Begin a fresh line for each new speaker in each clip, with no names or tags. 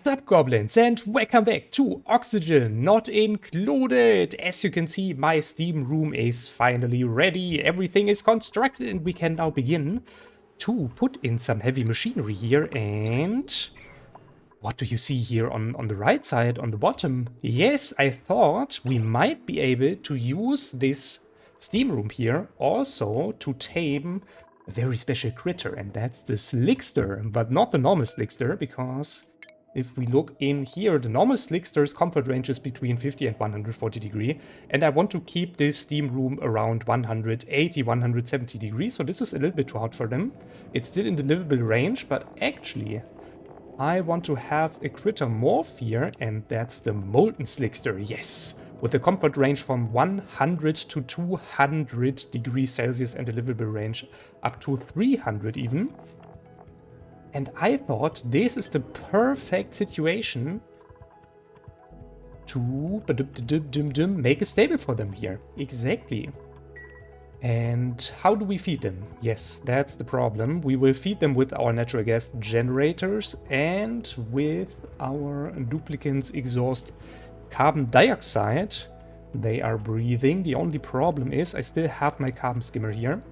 up, goblins, and welcome back to Oxygen Not Included. As you can see, my steam room is finally ready. Everything is constructed and we can now begin to put in some heavy machinery here. And what do you see here on the right side, on the bottom? Yes, I thought we might be able to use this steam room here also to tame a very special critter, and that's the Slickster, but not the normal Slickster, because if we look in here, the normal Slickster's comfort range is between 50 and 140 degrees, and I want to keep this steam room around 180, 170 degrees, so this is a little bit too hot for them. It's still in the livable range, but actually I want to have a critter morph here, and that's the Molten Slickster, yes! With a comfort range from 100 to 200 degrees Celsius and a livable range up to 300 even. And I thought this is the perfect situation to make a stable for them here. Exactly. And how do we feed them? Yes, that's the problem. We will feed them with our natural gas generators and with our duplicants exhaust carbon dioxide. They are breathing. The only problem is I still have my carbon skimmer here.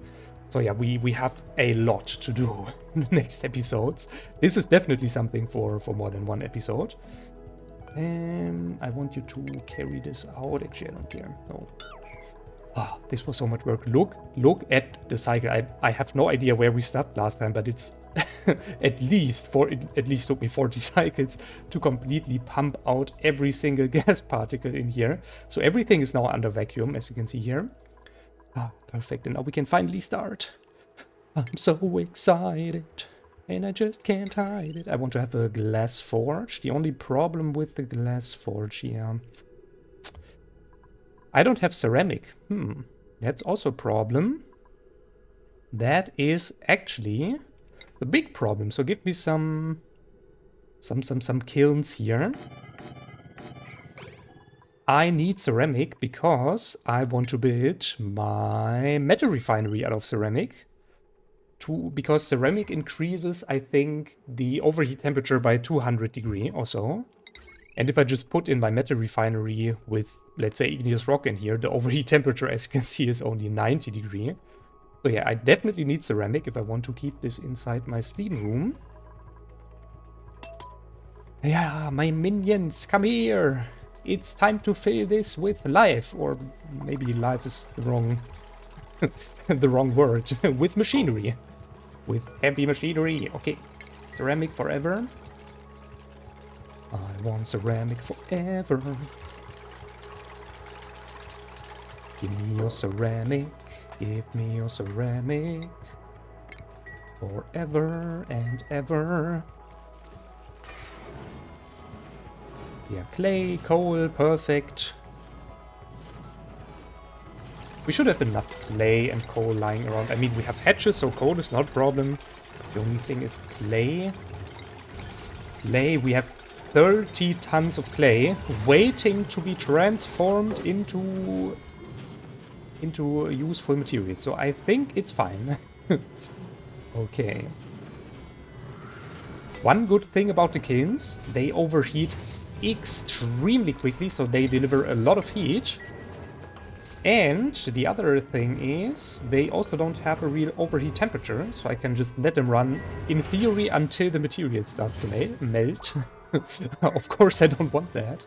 So yeah, we have a lot to do in the next episodes. This is definitely something for more than one episode. And I want you to carry this out. Actually, I don't care. No. Oh, this was so much work. Look at the cycle. I have no idea where we stopped last time, but it's at least took me 40 cycles to completely pump out every single gas particle in here. So everything is now under vacuum, as you can see here. Ah, perfect. And now we can finally start. I'm so excited, and I just can't hide it. I want to have a glass forge. The only problem with the glass forge here, I don't have ceramic. That's also a problem. That is actually a big problem. So give me some kilns here. I need ceramic because I want to build my metal refinery out of ceramic. Because ceramic increases, I think, the overheat temperature by 200 degrees or so. And if I just put in my metal refinery with, let's say, igneous rock in here, the overheat temperature, as you can see, is only 90 degrees. So yeah, I definitely need ceramic if I want to keep this inside my steam room. Yeah, my minions, come here! It's time to fill this with life, or maybe life is the wrong, the wrong word. With machinery. With heavy machinery. Okay, ceramic forever. I want ceramic forever. Give me your ceramic. Give me your ceramic. Forever and ever. Yeah, clay, coal, perfect. We should have enough clay and coal lying around. I mean, we have hatches, so coal is not a problem. The only thing is clay. Clay, we have 30 tons of clay waiting to be transformed into useful material. So I think it's fine. Okay. One good thing about the kilns, they overheat extremely quickly, so they deliver a lot of heat. And the other thing is they also don't have a real overheat temperature, so I can just let them run in theory until the material starts to melt. Of course I don't want that.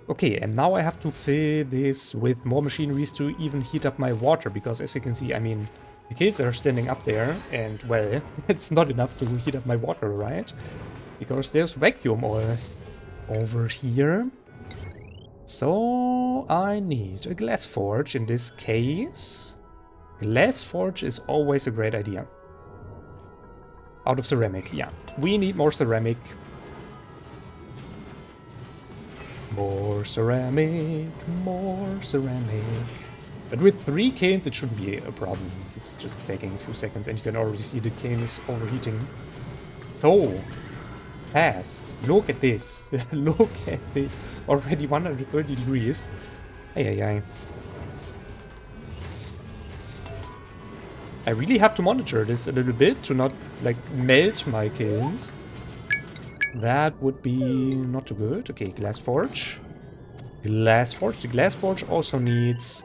Okay, and now I have to fill this with more machineries to even heat up my water, because as you can see, I mean, the kilns are standing up there, and well, it's not enough to heat up my water, right? Because there's vacuum oil over here. So I need a glass forge in this case. Glass forge is always a great idea. Out of ceramic, yeah. We need more ceramic. More ceramic, more ceramic. But with 3 kilns it shouldn't be a problem. This is just taking a few seconds and you can already see the kiln is overheating. So fast. Look at this. Look at this. Already 130 degrees. Ay. I really have to monitor this a little bit to not, like, melt my kilns. That would be not too good. Okay, glass forge. Glass forge. The glass forge also needs,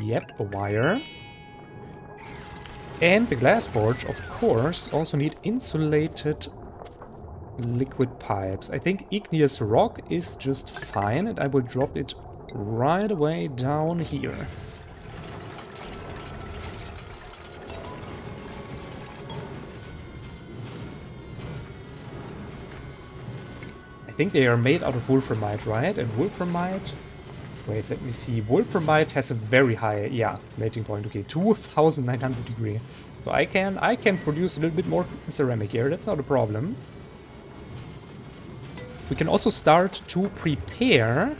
yep, a wire. And the glass forge, of course, also need insulated liquid pipes. I think igneous rock is just fine, and I will drop it right away down here. I think they are made out of wolframite, right? And wolframite... Wait, let me see. Wolframite has a very high, yeah, melting point. Okay, 2,900 degree. So I can produce a little bit more ceramic here. That's not a problem. We can also start to prepare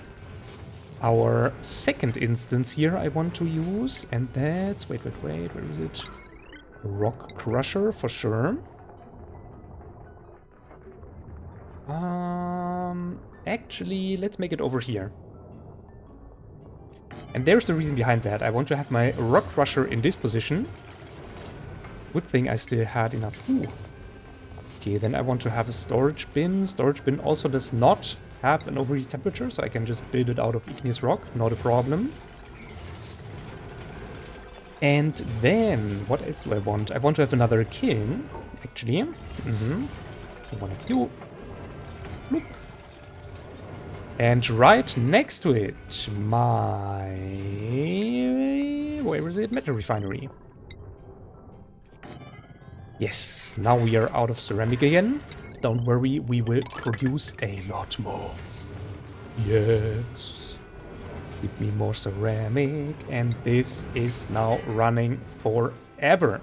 our second instance here I want to use. And that's, wait, where is it? Rock crusher for sure. Actually, let's make it over here. And there's the reason behind that. I want to have my rock crusher in this position. Good thing I still had enough. Ooh. Okay, then I want to have a storage bin. Storage bin also does not have an overheat temperature, so I can just build it out of igneous rock. Not a problem. And then, what else do I want? I want to have another kiln, actually. One of you. Bloop. And right next to it, my... where is it? Metal refinery. Yes, now we are out of ceramic again. Don't worry, we will produce a lot more. Yes. Give me more ceramic. And this is now running forever.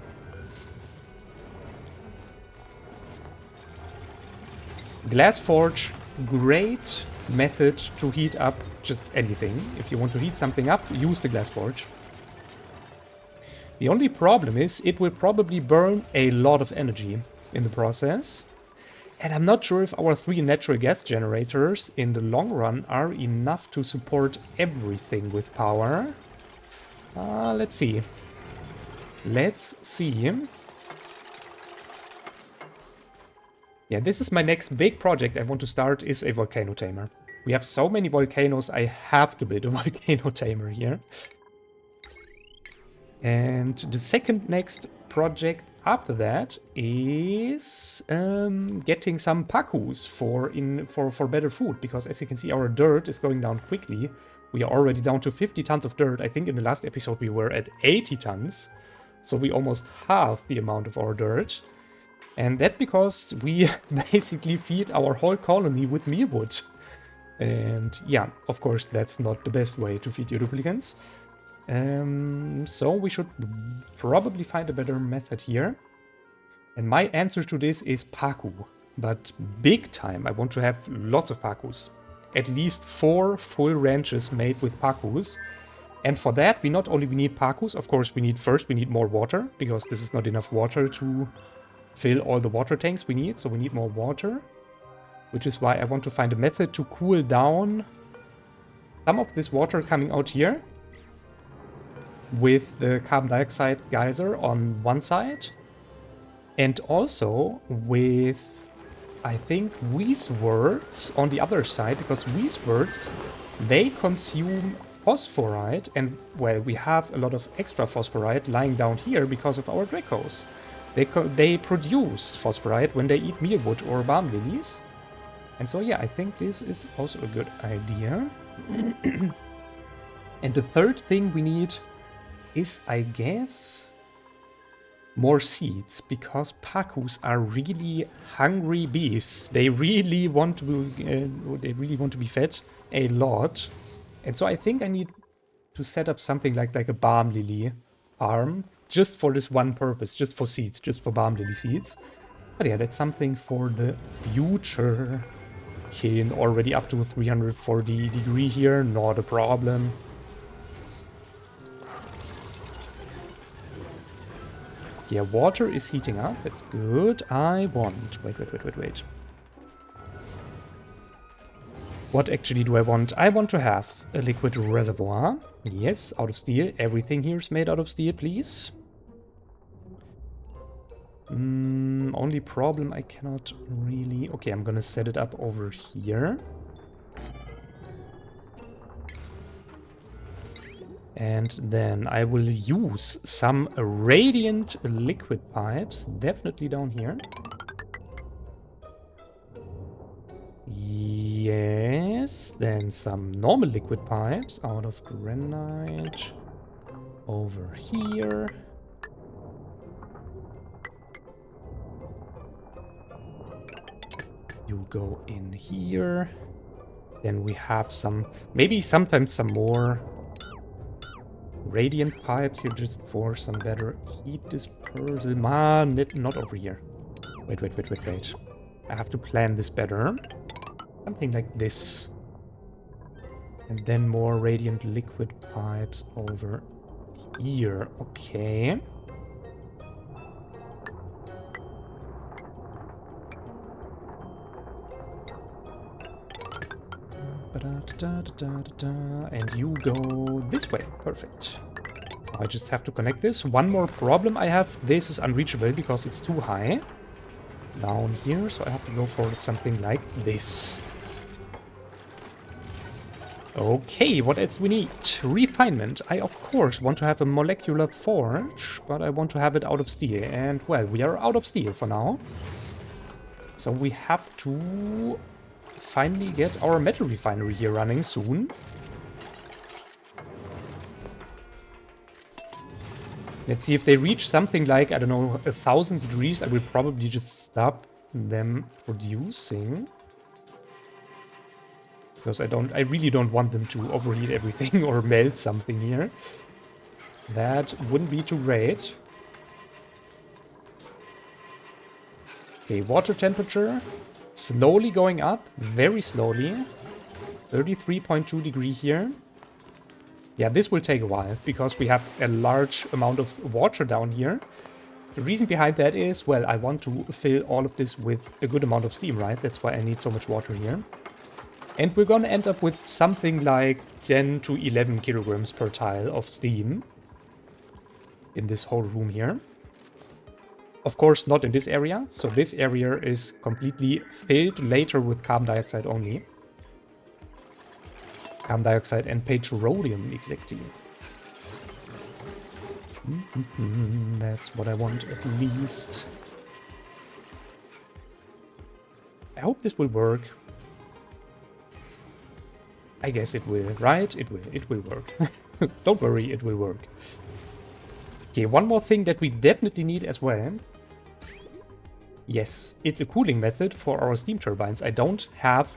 Glass forge, great method to heat up just anything. If you want to heat something up, use the glass forge. The only problem is it will probably burn a lot of energy in the process. And I'm not sure if our 3 natural gas generators in the long run are enough to support everything with power. Let's see. Let's see. Yeah, this is my next big project I want to start, is a volcano tamer. We have so many volcanoes, I have to build a volcano tamer here. And the second next project after that is getting some pacus for better food. Because as you can see, our dirt is going down quickly. We are already down to 50 tons of dirt. I think in the last episode we were at 80 tons. So we almost halved the amount of our dirt. And that's because we basically feed our whole colony with mealwood. And yeah, of course, that's not the best way to feed your duplicants. So we should probably find a better method here. And my answer to this is pacu. But big time, I want to have lots of pacus. At least 4 full ranches made with pacus. And for that, we not only need pacus, of course, we need more water. Because this is not enough water to fill all the water tanks we need, so we need more water. Which is why I want to find a method to cool down some of this water coming out here. With the carbon dioxide geyser on one side. And also with, I think, weezeworts on the other side. Because weezeworts, they consume phosphorite. And, well, we have a lot of extra phosphorite lying down here because of our dracos. They produce phosphorite when they eat mealwood or balm lilies. And so, yeah, I think this is also a good idea. And the third thing we need is, I guess, more seeds. Because pacus are really hungry beasts. They really want to be fed a lot. And so I think I need to set up something like a balm lily farm. Just for this one purpose, just for seeds, just for balm lily seeds. But yeah, that's something for the future. Kiln already up to 340 degree here, not a problem. Yeah, water is heating up, that's good. I want... Wait. What actually do I want? I want to have a liquid reservoir. Yes, out of steel. Everything here is made out of steel, please. Only problem, I cannot really... Okay, I'm gonna set it up over here. And then I will use some radiant liquid pipes, definitely down here. Yes, then some normal liquid pipes out of granite over here. You go in here. Then we have some, maybe sometimes some more radiant pipes here just for some better heat dispersal. Man, not over here. Wait. I have to plan this better. Something like this. And then more radiant liquid pipes over here. Okay. And you go this way. Perfect. I just have to connect this. One more problem I have. This is unreachable because it's too high down here. So I have to go for something like this. Okay, what else we need? Refinement. I, of course, want to have a molecular forge, but I want to have it out of steel. And, well, we are out of steel for now. So we have to finally get our metal refinery here running soon. Let's see if they reach something like, I don't know, 1,000 degrees. I will probably just stop them producing. Because I really don't want them to overheat everything or melt something here. That wouldn't be too great. Okay, water temperature. Slowly going up, very slowly. 33.2 degrees here. Yeah, this will take a while, because we have a large amount of water down here. The reason behind that is, well, I want to fill all of this with a good amount of steam, right? That's why I need so much water here. And we're gonna end up with something like 10 to 11 kilograms per tile of steam in this whole room here. Of course, not in this area. So this area is completely filled later with carbon dioxide only. Carbon dioxide and petroleum, exactly. That's what I want at least. I hope this will work. I guess it will, right? It will work. Don't worry, it will work. Okay, one more thing that we definitely need as well. Yes, it's a cooling method for our steam turbines. I don't have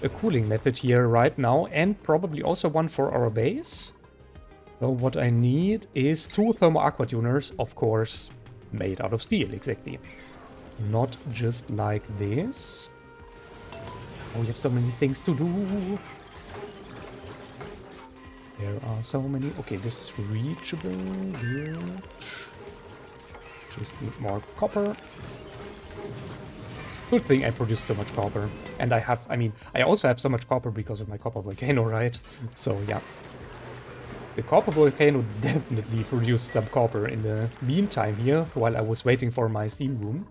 a cooling method here right now, and probably also one for our base. So what I need is 2 thermo aqua tuners, of course, made out of steel, exactly. Not just like this. Oh, we have so many things to do. There are so many. Okay, this is reachable. Good. Just need more copper. Good thing I produce so much copper. And I also have so much copper because of my copper volcano, right? So, yeah. The copper volcano definitely produced some copper in the meantime here, while I was waiting for my steam room.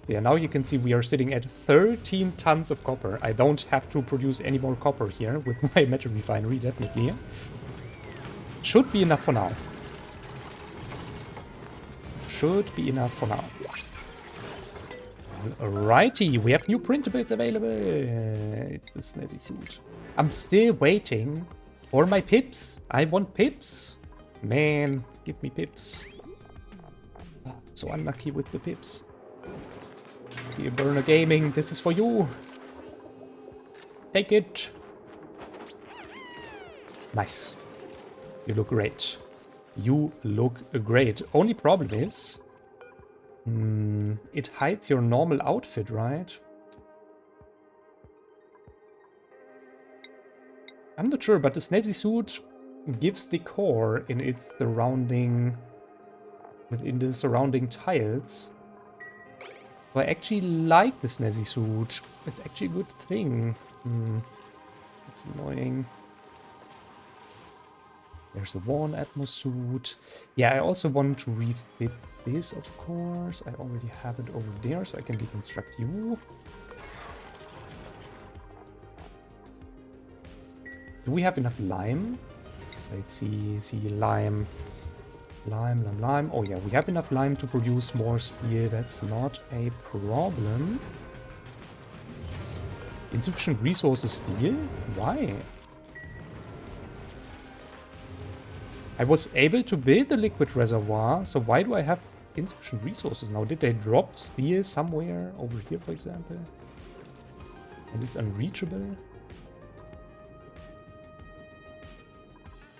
Yeah, now you can see we are sitting at 13 tons of copper. I don't have to produce any more copper here with my metal refinery, definitely. Should be enough for now. Should be enough for now. Alrighty, we have new printables available. It's a snazzy suit. I'm still waiting for my pips. I want pips. Man, give me pips. So unlucky with the pips. Here, Burner Gaming, this is for you. Take it. Nice. You look great. You look great. Only problem is... it hides your normal outfit, right? I'm not sure, but the snazzy suit gives decor in its surrounding... within the surrounding tiles. So I actually like the snazzy suit. It's actually a good thing. It's annoying. There's the one Atmos suit. Yeah, I also want to refit this, of course. I already have it over there, so I can deconstruct you. Do we have enough lime? Let's see, lime. Lime. Oh yeah, we have enough lime to produce more steel. That's not a problem. Insufficient resources steel? Why? I was able to build the liquid reservoir, so why do I have insufficient resources now? Did they drop steel somewhere over here, for example? And it's unreachable?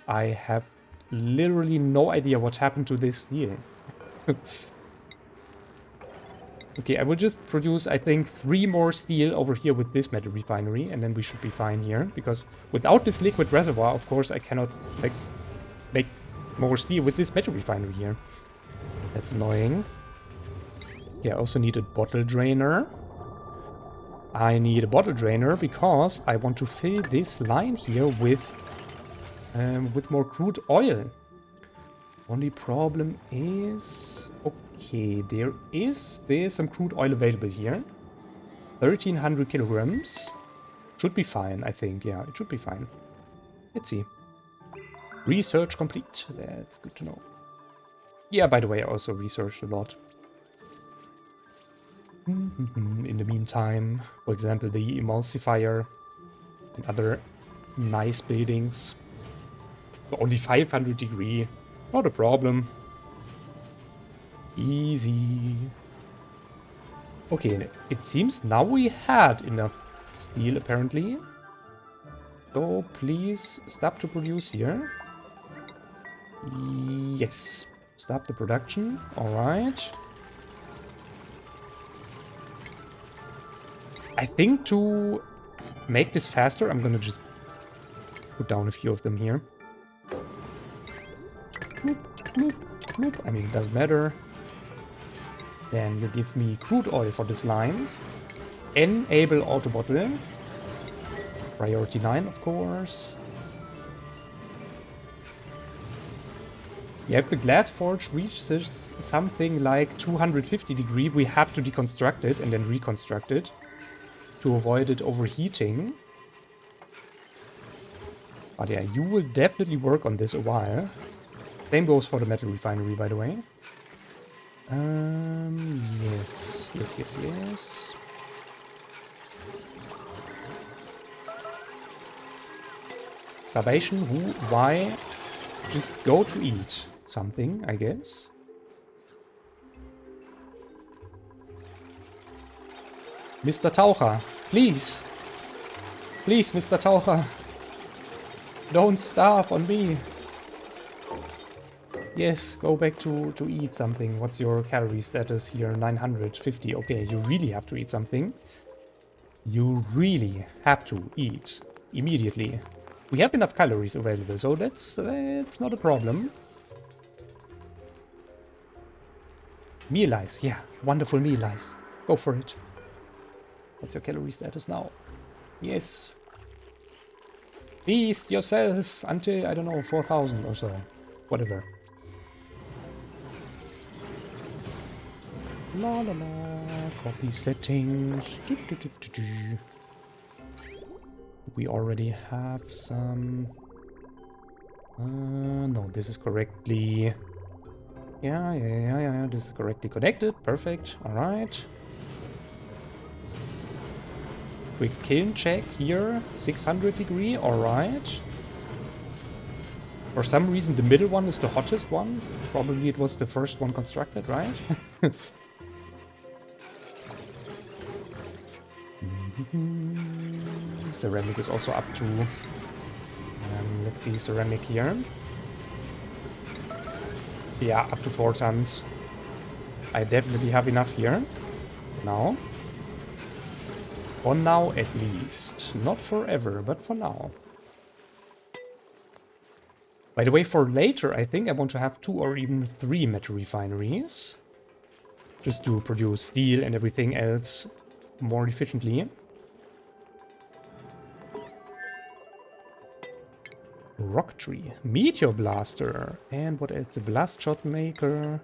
I have literally no idea what happened to this steel. Okay, I will just produce, I think, 3 more steel over here with this metal refinery, and then we should be fine here. Because without this liquid reservoir, of course, I cannot make more steel with this metal refinery here. That's annoying. Yeah, I also need a bottle drainer. I need a bottle drainer because I want to fill this line here with more crude oil. Only problem is... Okay, there's some crude oil available here. 1,300 kilograms. Should be fine, I think. Yeah, it should be fine. Let's see. Research complete. That's good to know. Yeah, by the way, I also researched a lot. In the meantime, for example, the emulsifier and other nice buildings. Only 500 degree. Not a problem. Easy. Okay, it seems now we had enough steel, apparently. So please stop to produce here. Yes. Stop the production. Alright. I think to make this faster, I'm gonna just put down a few of them here. Bloop, bloop, bloop. I mean, it doesn't matter. Then you give me crude oil for this line. Enable auto bottle. Priority 9, of course. Yeah, if the glass forge reaches something like 250 degree, we have to deconstruct it and then reconstruct it to avoid it overheating. But yeah, you will definitely work on this a while. Same goes for the metal refinery, by the way. Yes. Starvation, who, why? Just go to eat something, I guess. Mr. Taucher, please. Please, Mr. Taucher. Don't starve on me. Yes, go back to eat something. What's your calorie status here? 950. Okay, you really have to eat something. You really have to eat immediately. We have enough calories available, so that's not a problem. Meal ice, yeah, wonderful meal ice. Go for it. What's your calorie status now? Yes. Feast yourself until, I don't know, 4,000 or so. Whatever. La la la. Coffee settings. We already have some. No, this is correctly. Yeah. This is correctly connected. Perfect. All right. Quick kiln check here. 600 degree. All right. For some reason, the middle one is the hottest one. Probably it was the first one constructed, right? Ceramic is also up to... let's see, ceramic here. Yeah, up to 4 tons. I definitely have enough here. Now. For now, at least. Not forever, but for now. By the way, for later, I think I want to have 2 or even 3 metal refineries. Just to produce steel and everything else more efficiently. Rock tree. Meteor blaster. And what else? The blast shot maker.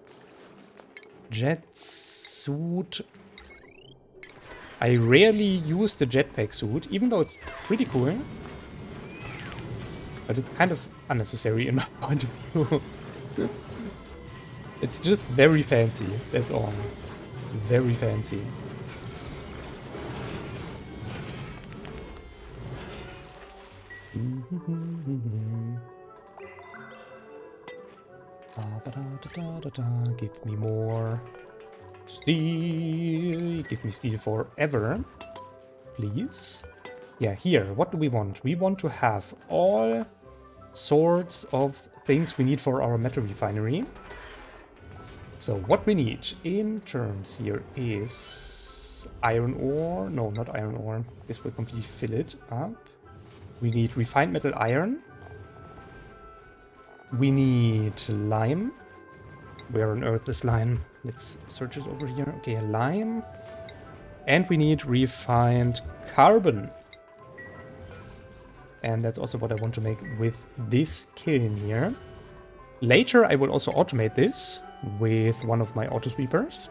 Jet suit. I rarely use the jetpack suit, even though it's pretty cool. But it's kind of unnecessary in my point of view. It's just very fancy, that's all. Very fancy. Give me more steel. Give me steel forever. Please. Yeah, here. What do we want? We want to have all sorts of things we need for our metal refinery. So what we need in terms here is iron ore. No, not iron ore. This will completely fill it up. We need refined metal iron. We need lime. Where on earth is lime? Let's search it over here. Okay, lime. And we need refined carbon. And that's also what I want to make with this kiln here. Later, I will also automate this with one of my auto sweepers.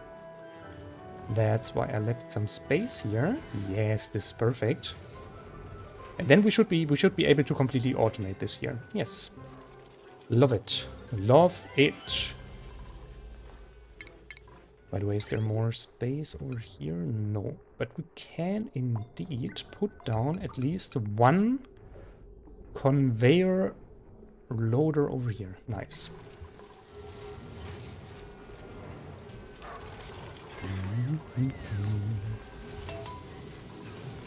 That's why I left some space here. Yes, this is perfect. And then we should be able to completely automate this here. Yes. Love it. Love it. By the way, is there more space over here? No. But we can indeed put down at least one conveyor loader over here. Nice.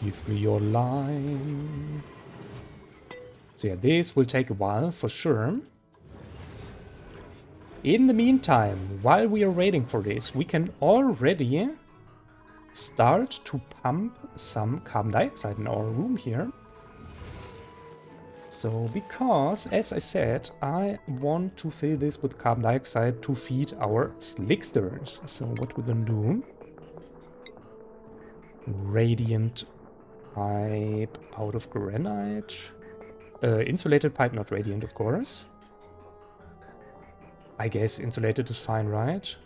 Give me your line. So yeah, this will take a while for sure. In the meantime, while we are waiting for this, we can already start to pump some carbon dioxide in our room here. So, because, as I said, I want to fill this with carbon dioxide to feed our slicksters. So, what we're gonna do... Radiant pipe out of granite. Insulated pipe, not radiant, of course. I guess insulated is fine, right?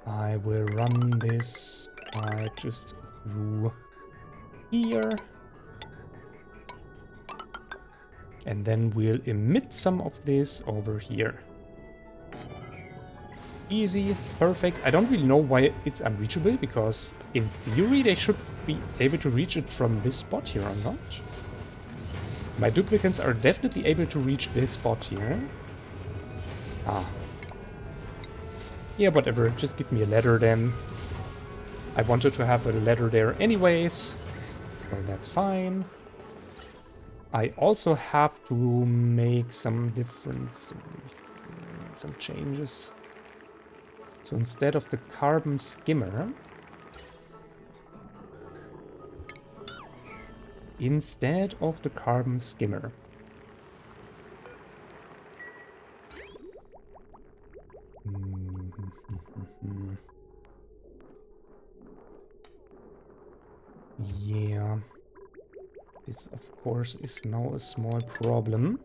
I will run this pipe just through here. And then we'll emit some of this over here. Easy, perfect. I don't really know why it's unreachable, because in theory they should be able to reach it from this spot here or not. My duplicants are definitely able to reach this spot here. Ah. Yeah, whatever. Just give me a ladder then. I wanted to have a ladder there anyways. Well, that's fine. I also have to make some difference, some changes. So instead of the carbon skimmer, yeah, this of course is now a small problem.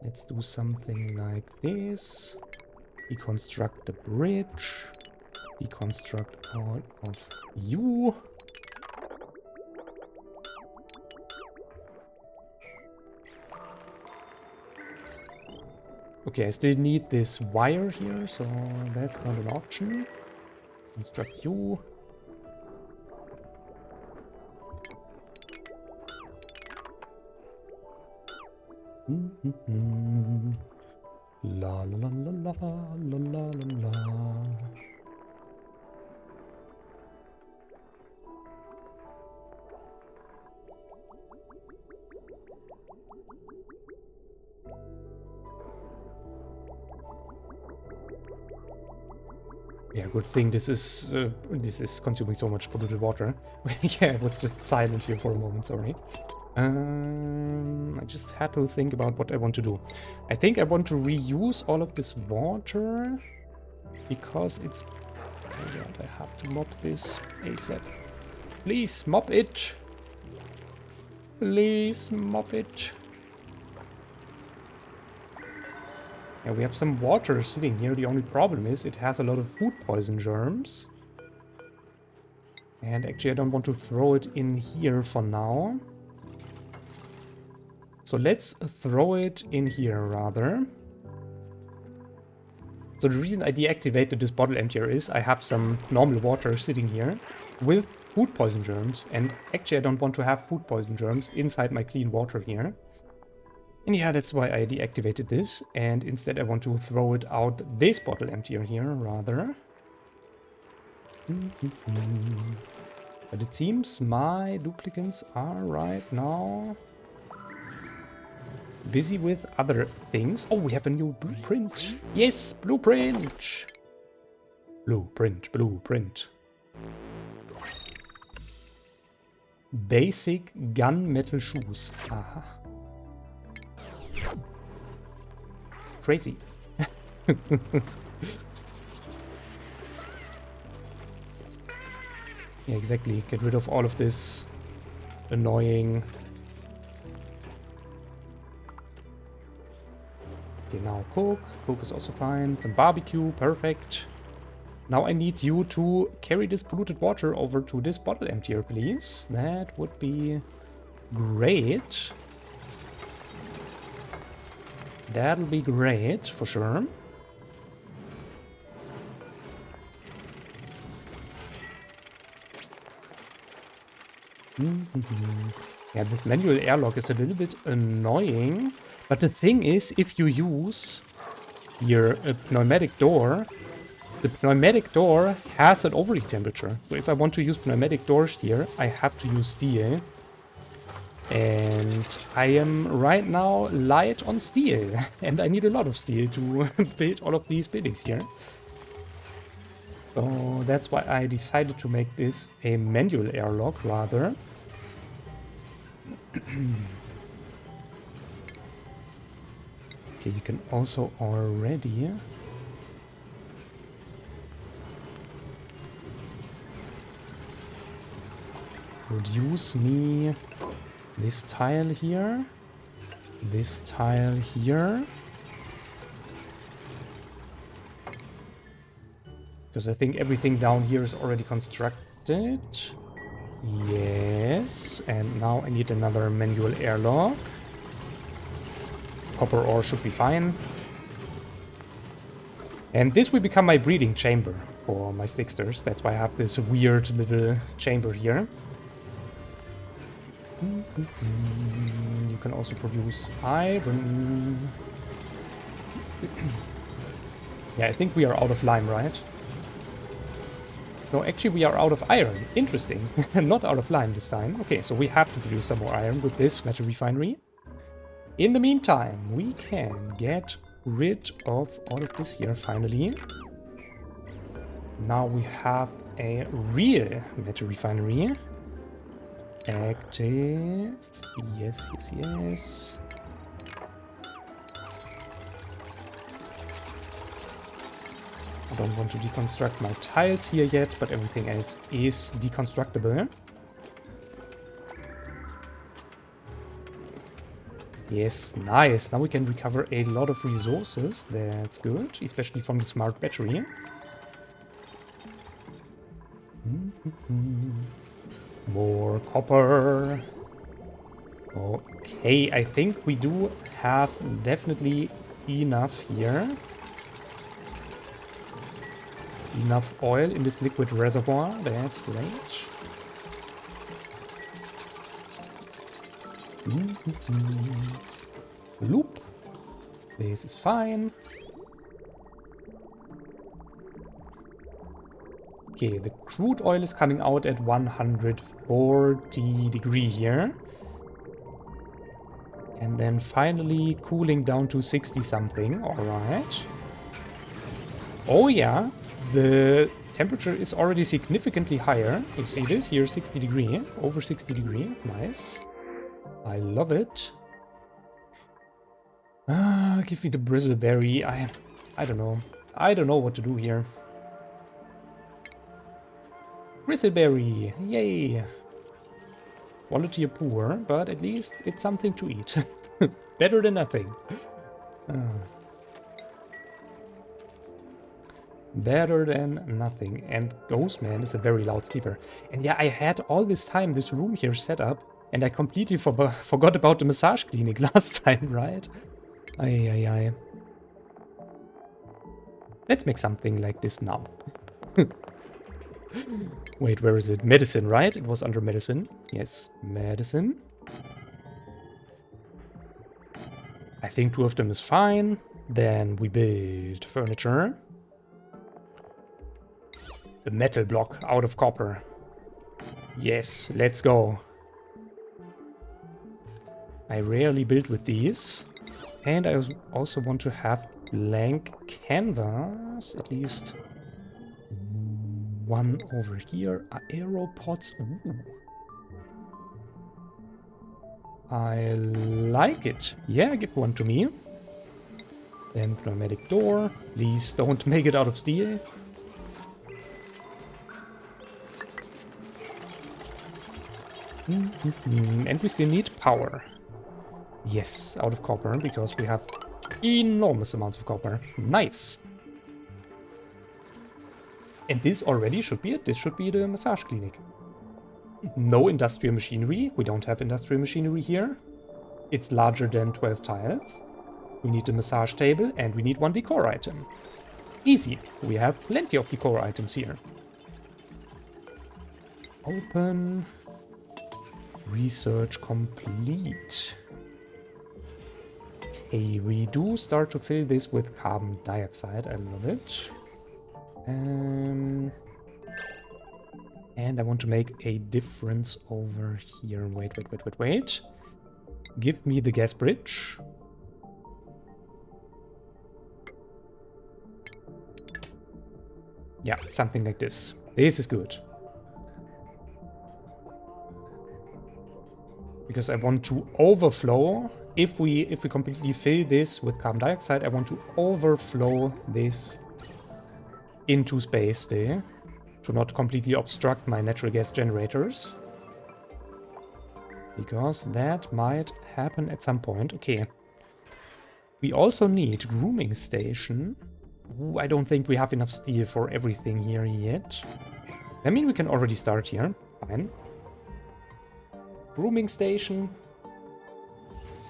Let's do something like this. Deconstruct the bridge. Deconstruct all of you. Okay, I still need this wire here, so that's not an option. Construct you. La la la la la la la la. Yeah, good thing this is consuming so much polluted water. Yeah, it was just silent here for a moment, sorry. I just had to think about what I want to do. I think I want to reuse all of this water because it's... Oh God, I have to mop this ASAP. Please, mop it! Please mop it. Yeah, we have some water sitting here. The only problem is it has a lot of food poison germs. And actually I don't want to throw it in here for now. So let's throw it in here rather. So the reason I deactivated this bottle emptier is I have some normal water sitting here with food poison germs. And actually I don't want to have food poison germs inside my clean water here. And yeah, that's why I deactivated this. And instead I want to throw it out this bottle emptier here rather. But it seems my duplicants are right now busy with other things. Oh, we have a new blueprint. Yes, blueprint. Blueprint. Basic gunmetal shoes. Aha. Crazy. Yeah, exactly. Get rid of all of this annoying. Okay, now cook. Cook is also fine. Some barbecue. Perfect. Now I need you to carry this polluted water over to this bottle emptier, please. That would be great. That'll be great, for sure. Yeah, this manual airlock is a little bit annoying. But the thing is, if you use your pneumatic door, the pneumatic door has an overheat temperature. So if I want to use pneumatic doors here, I have to use steel. And I am right now light on steel. And I need a lot of steel to build all of these buildings here. So that's why I decided to make this a manual airlock rather. Okay, you can also already produce me this tile here, this tile here. Because I think everything down here is already constructed. Yes, and now I need another manual airlock. Copper ore should be fine. And this will become my breeding chamber for my Slicksters. That's why I have this weird little chamber here. You can also produce iron. Yeah, I think we are out of lime, right? No, actually we are out of iron. Interesting. Not out of lime this time. Okay, so we have to produce some more iron with this metal refinery. In the meantime, we can get rid of all of this here finally. Now we have a real metal refinery. Active. Yes, yes, yes. I don't want to deconstruct my tiles here yet, but everything else is deconstructible. Yes, nice. Now we can recover a lot of resources. That's good, especially from the smart battery. More copper. Okay, I think we do have definitely enough here. Enough oil in this liquid reservoir. That's great. Loop. This is fine. Okay, the crude oil is coming out at 140 degrees here. And then finally cooling down to 60 something. Alright. Oh yeah, the temperature is already significantly higher. You see this here, 60 degree, over 60 degree. Nice. I love it. Give me the bristleberry. I don't know. I don't know what to do here. Bristleberry, yay. Quality are poor, but at least it's something to eat. Better than nothing. Better than nothing. And Ghostman is a very loud sleeper. And yeah, I had all this time this room here set up, and I completely forgot about the massage clinic last time, right? Ay. Let's make something like this now. Wait, where is it? Medicine, right? It was under medicine. Yes, medicine. I think 2 of them is fine. Then we build furniture. The metal block out of copper. Yes, let's go. I rarely build with these. And I also want to have blank canvas. At least one over here. Aeropods. Ooh. I like it. Yeah, give one to me. Then pneumatic door. Please don't make it out of steel. And we still need power. Yes, out of copper, because we have enormous amounts of copper. Nice. And this already should be it. This should be the massage clinic. No industrial machinery. We don't have industrial machinery here. It's larger than 12 tiles. We need the massage table and we need one decor item. Easy. We have plenty of decor items here. Open. Research complete. Okay, we do start to fill this with carbon dioxide. I love it. And I want to make a difference over here. Wait. Give me the gas bridge. Yeah, something like this. This is good. Because I want to overflow. If we completely fill this with carbon dioxide, I want to overflow this into space there. To not completely obstruct my natural gas generators. Because that might happen at some point. Okay. We also need grooming station. Ooh, I don't think we have enough steel for everything here yet. I mean, we can already start here. Fine. Grooming station.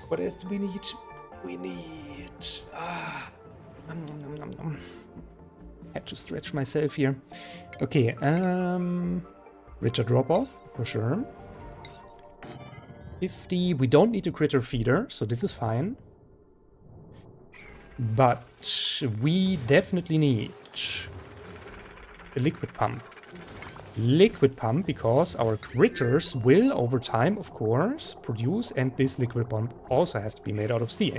What else do we need? We need... Had to stretch myself here. Okay, critter drop-off, for sure. 50. We don't need a critter feeder, so this is fine. But we definitely need a liquid pump. Liquid pump, because our critters will, over time, of course, produce, and this liquid pump also has to be made out of steel.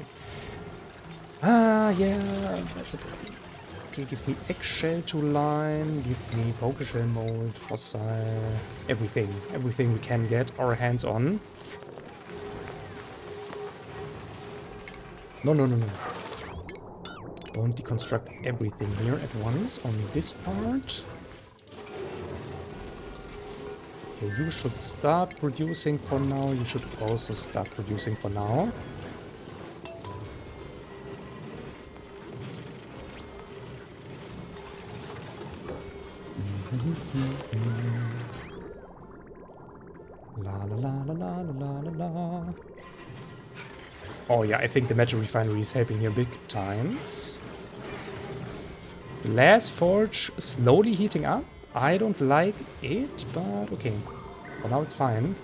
Yeah, that's a problem. Okay, give me eggshell to line, give me poker shell mold, fossil, everything we can get our hands on. No. Don't deconstruct everything here at once, only this part. Okay, you should start producing for now. You should also start producing for now. La. Oh yeah, I think the metal refinery is helping here big times. Glass forge slowly heating up. I don't like it, but okay. For now it's fine.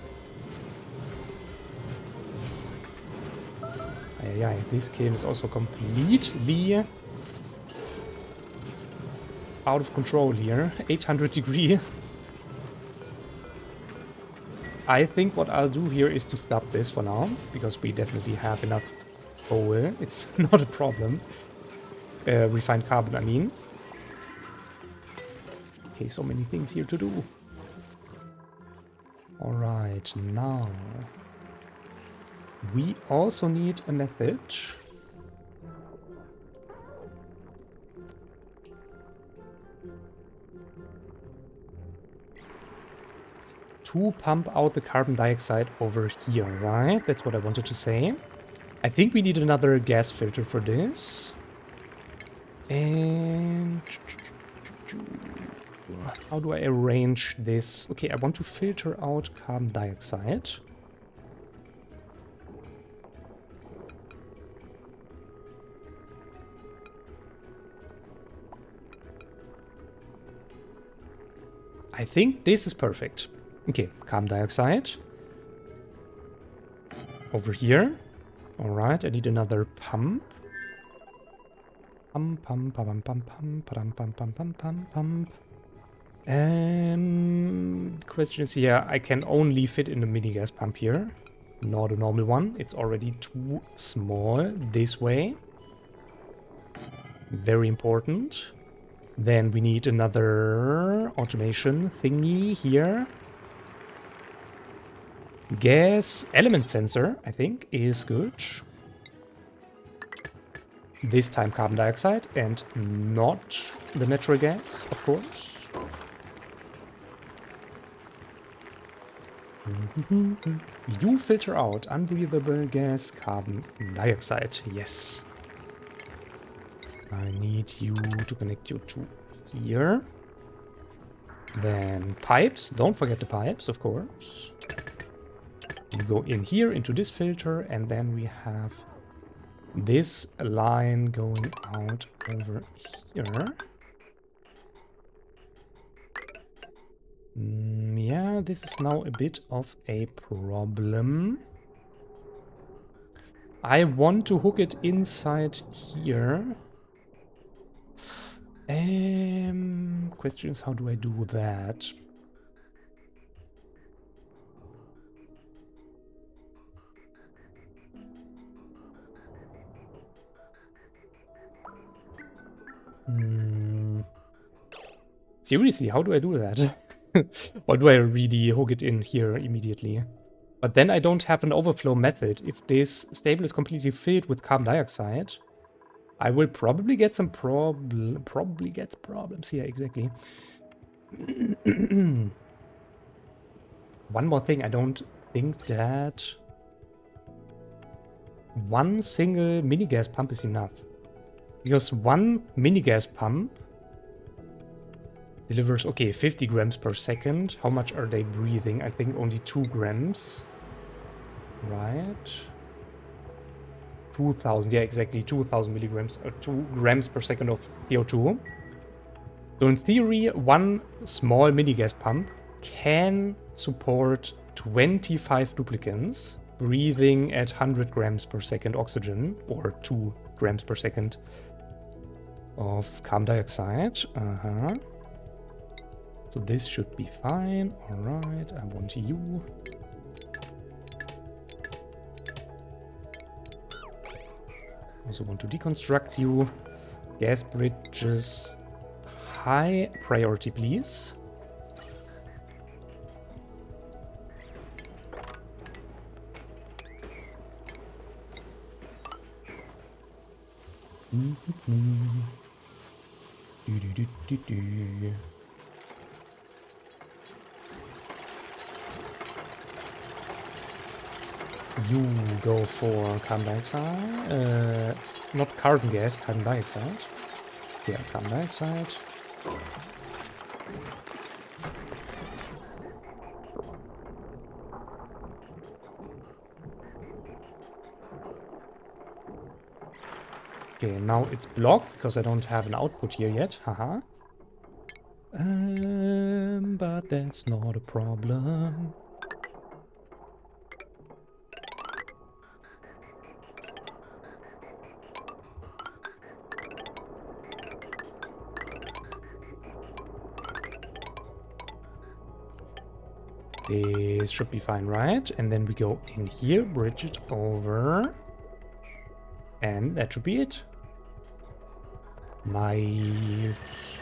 Yeah, this game is also completely out of control here. 800 degree. I think what I'll do here is to stop this for now, because we definitely have enough coal. It's not a problem. Refined carbon, I mean. Okay, so many things here to do. Alright, now we also need a method to to pump out the carbon dioxide over here, right? That's what I wanted to say. I think we need another gas filter for this. And how do I arrange this? Okay, I want to filter out carbon dioxide. I think this is perfect. Okay, carbon dioxide. Over here. Alright, I need another pump. Pump, pump, pump, pump, pump, pump, pump, pump, pump, pump, pump. Question is, yeah, I can only fit in a mini gas pump here. Not a normal one. It's already too small this way. Very important. Then we need another automation thingy here. Gas element sensor, I think, is good. This time carbon dioxide and not the natural gas, of course. You filter out unbreathable gas carbon dioxide. Yes. I need you to connect you to here. Then pipes. Don't forget the pipes, of course. You go in here into this filter, and then we have this line going out over here. Yeah, this is now a bit of a problem. I want to hook it inside here. Question is, how do I do that? Seriously, how do I do that? Or do I really hook it in here immediately? But then I don't have an overflow method. If this stable is completely filled with carbon dioxide, I will probably get some problems here, exactly. One more thing, I don't think that one single mini gas pump is enough. Because one mini gas pump delivers, okay, 50 grams per second. How much are they breathing? I think only 2 grams. Right. 2,000, yeah, exactly, 2,000 milligrams, 2 grams per second of CO2. So in theory, one small mini gas pump can support 25 duplicants breathing at 100 grams per second oxygen, or 2 grams per second of carbon dioxide. So this should be fine. All right, I want you. Also want to deconstruct you. Gas bridges. High priority, please. You go for carbon dioxide. Not carbon gas, carbon dioxide. Yeah, carbon dioxide. Okay, now it's blocked because I don't have an output here yet. Haha. But that's not a problem. This should be fine, right? And then we go in here, bridge it over. And that should be it. Nice.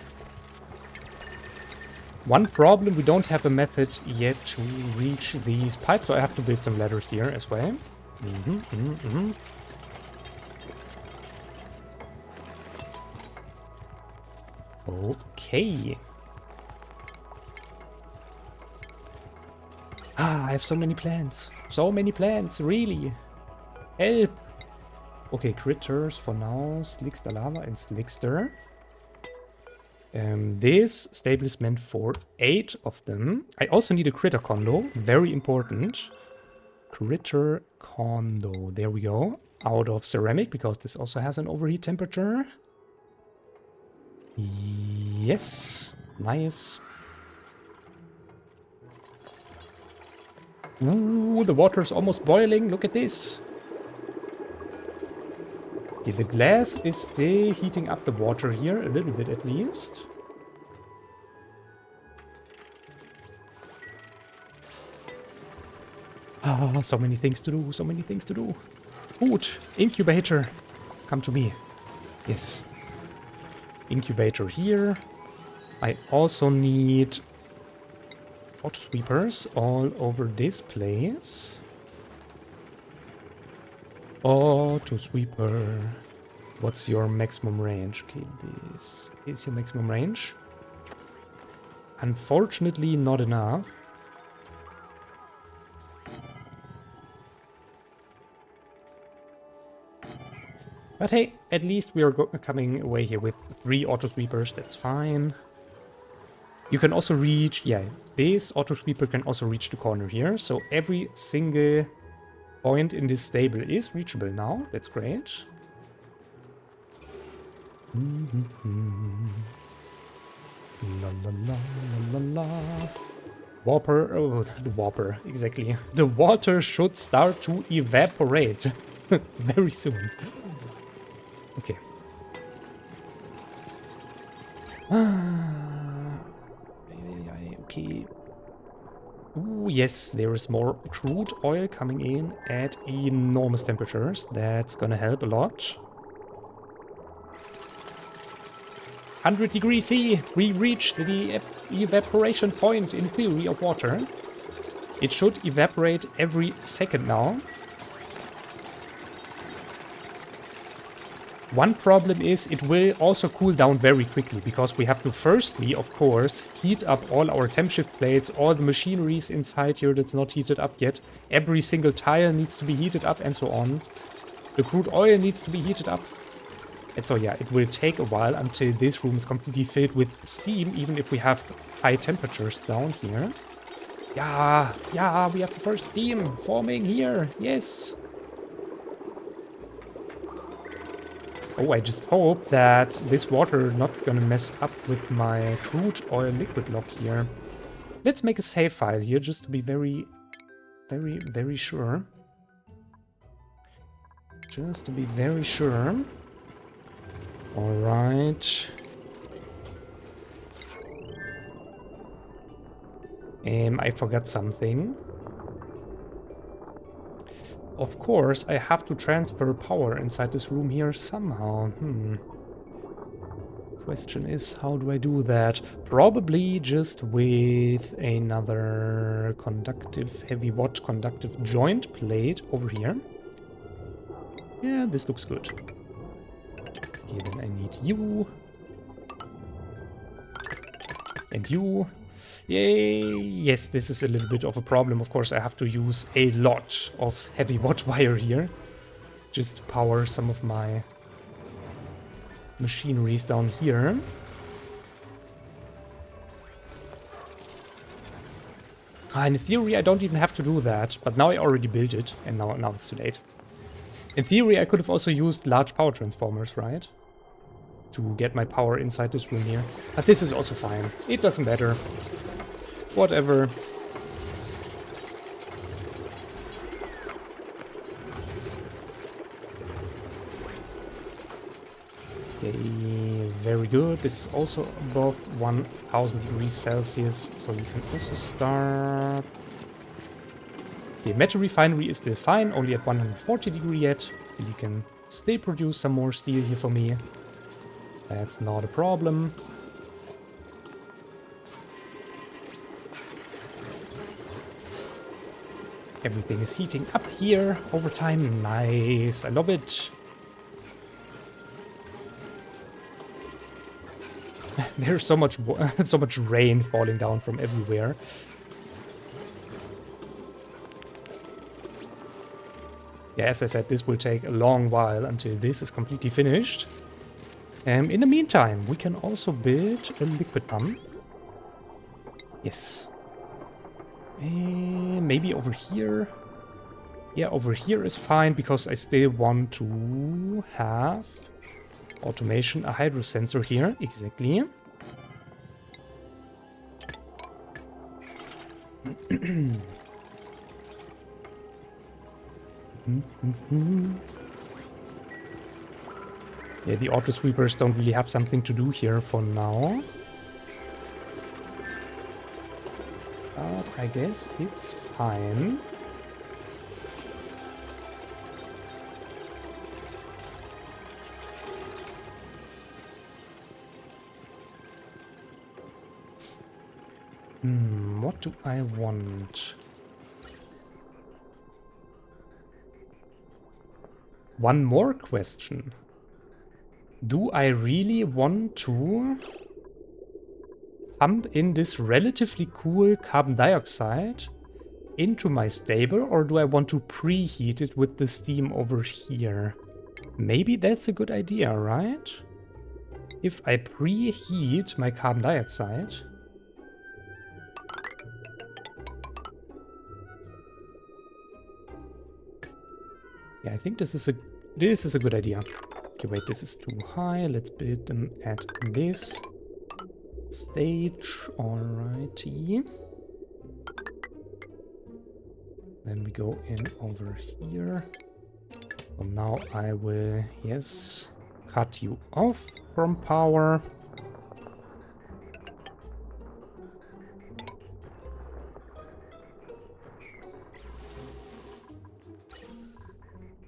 One problem, we don't have a method yet to reach these pipes, so I have to build some ladders here as well. Okay. Ah, I have so many plants. So many plants, really. Help. Okay, critters for now. Slickster lava and Slickster. This stable is meant for 8 of them. I also need a critter condo. Very important. Critter condo. There we go. Out of ceramic, because this also has an overheat temperature. Yes. Nice. Ooh, the water's almost boiling. Look at this. Okay, the glass is still heating up the water here, a little bit at least. Ah, so many things to do, so many things to do. Food, incubator, come to me. Yes. Incubator here. I also need auto sweepers all over this place. Auto sweeper. What's your maximum range? Okay, this is your maximum range. Unfortunately, not enough. But hey, at least we are coming away here with 3 auto sweepers. That's fine. You can also reach, yeah, this auto sweeper can also reach the corner here. So every single point in this stable is reachable now. That's great. La la la la la la. Whopper, oh, the Whopper, exactly. The water should start to evaporate very soon. Okay. Okay. Ooh, yes, there is more crude oil coming in at enormous temperatures. That's gonna help a lot. 100 degrees C. We reached the evaporation point in theory of water. It should evaporate every second now. One problem is it will also cool down very quickly, because we have to firstly, of course, heat up all our temp shift plates, all the machineries inside here that's not heated up yet. Every single tile needs to be heated up and so on. The crude oil needs to be heated up. And so yeah, it will take a while until this room is completely filled with steam, even if we have high temperatures down here. Yeah, we have the first steam forming here, yes. Oh, I just hope that this water not gonna mess up with my crude oil liquid lock here. Let's make a save file here just to be very, very, very sure. Just to be very sure. Alright. I forgot something. Of course, I have to transfer power inside this room here somehow. Question is, how do I do that? Probably just with another conductive, heavy watt conductive joint plate over here. Yeah, this looks good. Okay, then I need you. And you. Yay! Yes, this is a little bit of a problem. Of course, I have to use a lot of heavy watt wire here. Just to power some of my machineries down here. In theory, I don't even have to do that. But now I already built it. And now it's too late. In theory, I could have also used large power transformers, right? To get my power inside this room here. But this is also fine. It doesn't matter. Whatever. Okay, very good. This is also above 1000 degrees Celsius, so you can also start. Okay, metal refinery is still fine, only at 140 degrees yet. You can still produce some more steel here for me. That's not a problem. Everything is heating up here over time. Nice. I love it. There's so much rain falling down from everywhere. Yeah, as I said, this will take a long while until this is completely finished. In the meantime, we can also build a liquid pump. Yes. Maybe over here. Yeah, over here is fine because I still want to have automation, a hydro sensor here. Exactly. Yeah, the auto sweepers don't really have something to do here for now. But I guess it's fine. What do I want? One more question. Do I really want to pump in this relatively cool carbon dioxide into my stable, or do I want to preheat it with the steam over here? Maybe that's a good idea, right? If I preheat my carbon dioxide. Yeah, I think this is a good idea. Okay, wait, this is too high. Let's build them at this stage. Alrighty. Then we go in over here. So now I will, yes, cut you off from power.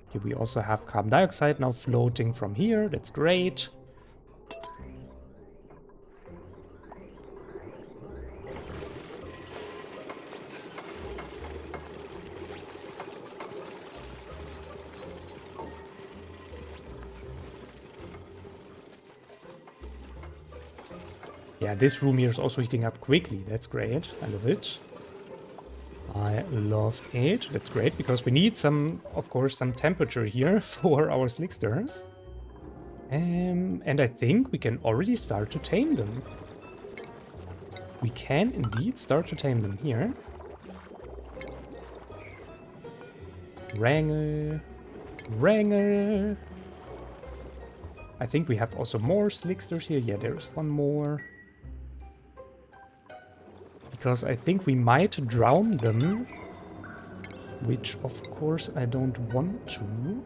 Okay, we also have carbon dioxide now floating from here. That's great. Yeah, this room here is also heating up quickly. That's great. I love it. I love it. That's great, because we need some, of course, some temperature here for our Slicksters. And I think we can already start to tame them. We can indeed start to tame them here. Wrangle. Wrangle. I think we have also more Slicksters here. Yeah, there's one more. Because I think we might drown them. Which, of course, I don't want to.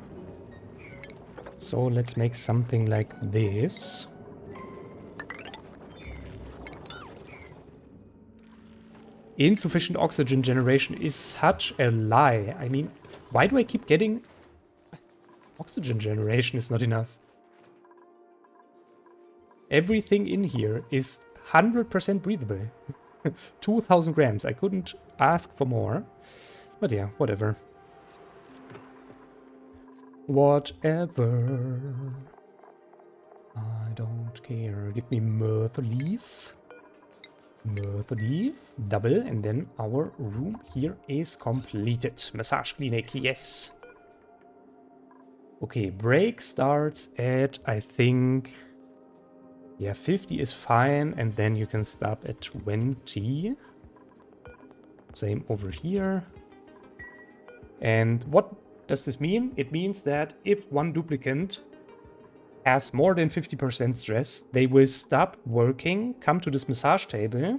So let's make something like this. Insufficient oxygen generation is such a lie. I mean, why do I keep getting... Oxygen generation is not enough. Everything in here is 100% breathable. 2000 grams. I couldn't ask for more. But yeah, whatever. Whatever. I don't care. Give me myrtle leaf. Myrtle leaf. Double. And then our room here is completed. Massage clinic. Yes. Okay. Break starts at, I think... Yeah, 50 is fine. And then you can stop at 20. Same over here. And what does this mean? It means that if one duplicant has more than 50% stress, they will stop working, come to this massage table,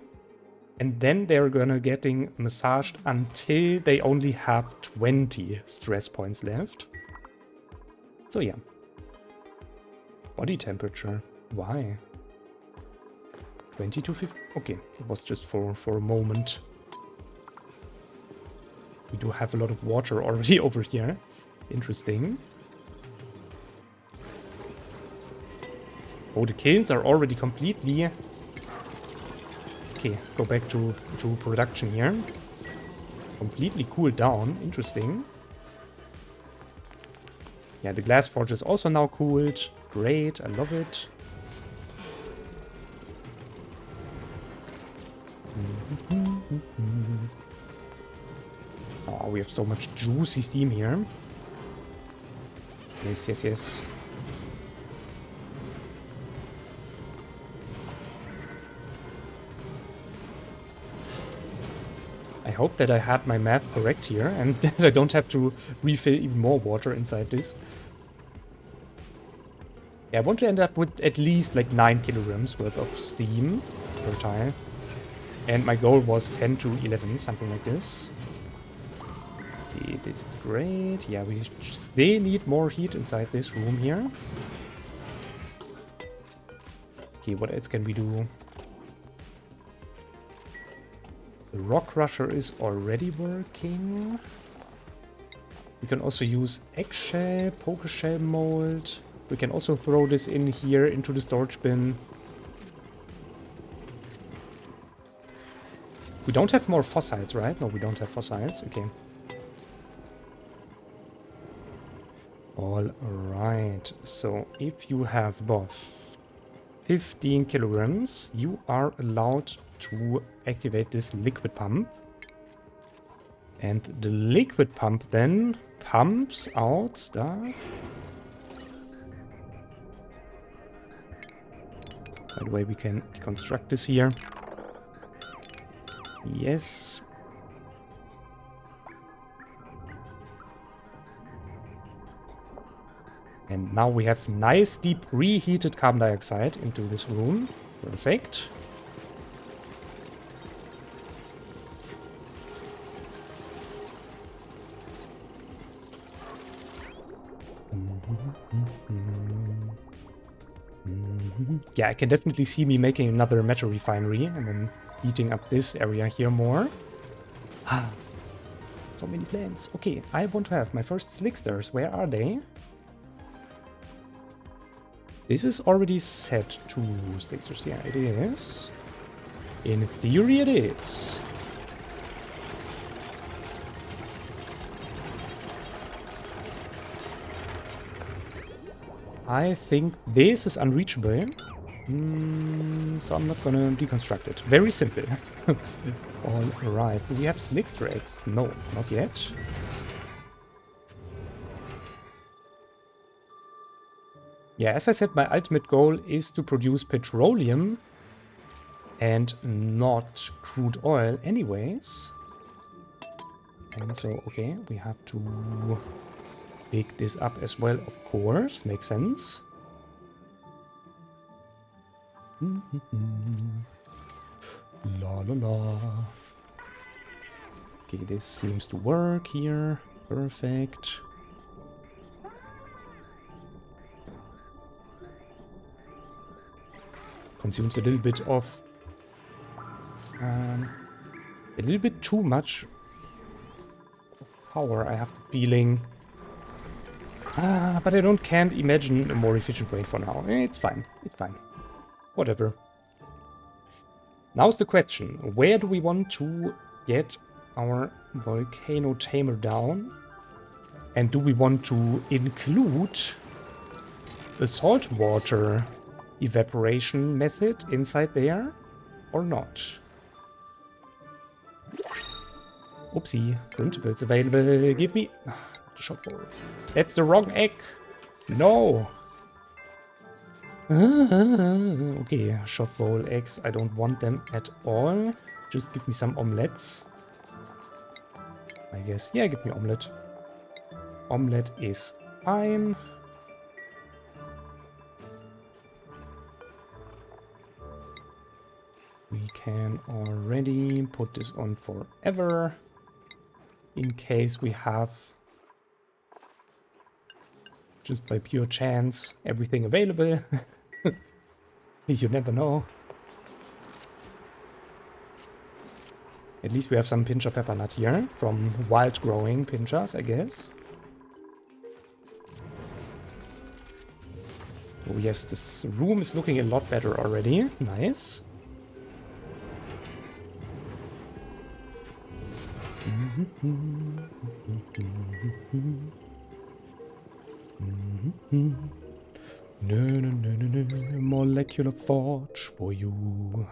and then they're gonna getting massaged until they only have 20 stress points left. So yeah. Body temperature. Why? 20 to 50? Okay, it was just for a moment. We do have a lot of water already over here. Interesting. Oh, the kilns are already completely... Okay, go back to production here. Completely cooled down. Interesting. Yeah, the glass forge is also now cooled. Great, I love it. Oh, we have so much juicy steam here. Yes, yes, yes. I hope that I had my math correct here and that I don't have to refill even more water inside this. Yeah, I want to end up with at least like 9 kilograms worth of steam per tile. And my goal was 10 to 11, something like this. Okay, this is great. Yeah, we still need more heat inside this room here. Okay, what else can we do? The rock crusher is already working. We can also use eggshell, poker shell mold. We can also throw this in here into the storage bin. We don't have more fossils, right? No, we don't have fossils. Okay. All right. So if you have above 15 kilograms, you are allowed to activate this liquid pump. And the liquid pump then pumps out stuff. By the way, we can deconstruct this here. Yes. And now we have nice deep reheated carbon dioxide into this room. Perfect. Yeah, I can definitely see me making another metal refinery and then heating up this area here more. So many plants. Okay, I want to have my first Slicksters. Where are they? This is already set to Slicksters. Yeah, it is. In theory, it is. I think this is unreachable. So I'm not gonna deconstruct it. Very simple. Alright. Do we have Slickster eggs? No, not yet. Yeah, as I said, my ultimate goal is to produce petroleum and not crude oil anyways. And so, okay, we have to pick this up as well, of course. Makes sense. La la la. Okay, this seems to work here. Perfect. Consumes a little bit of... a little bit too much power, I have the feeling. But I can't imagine a more efficient way for now. It's fine. It's fine. Whatever. Now's the question. Where do we want to get our volcano tamer down? And do we want to include the saltwater evaporation method inside there or not? Oopsie. Printables available. Give me... the shop for it. That's the wrong egg. No. Okay, shop for eggs. I don't want them at all. Just give me some omelettes. I guess. Yeah, give me omelette. Omelette is fine. We can already put this on forever. In case we have, just by pure chance, everything available. You never know. At least we have some pincher pepper nut here from wild growing pinchers, I guess. Oh yes, this room is looking a lot better already. Nice. No, molecular forge for you.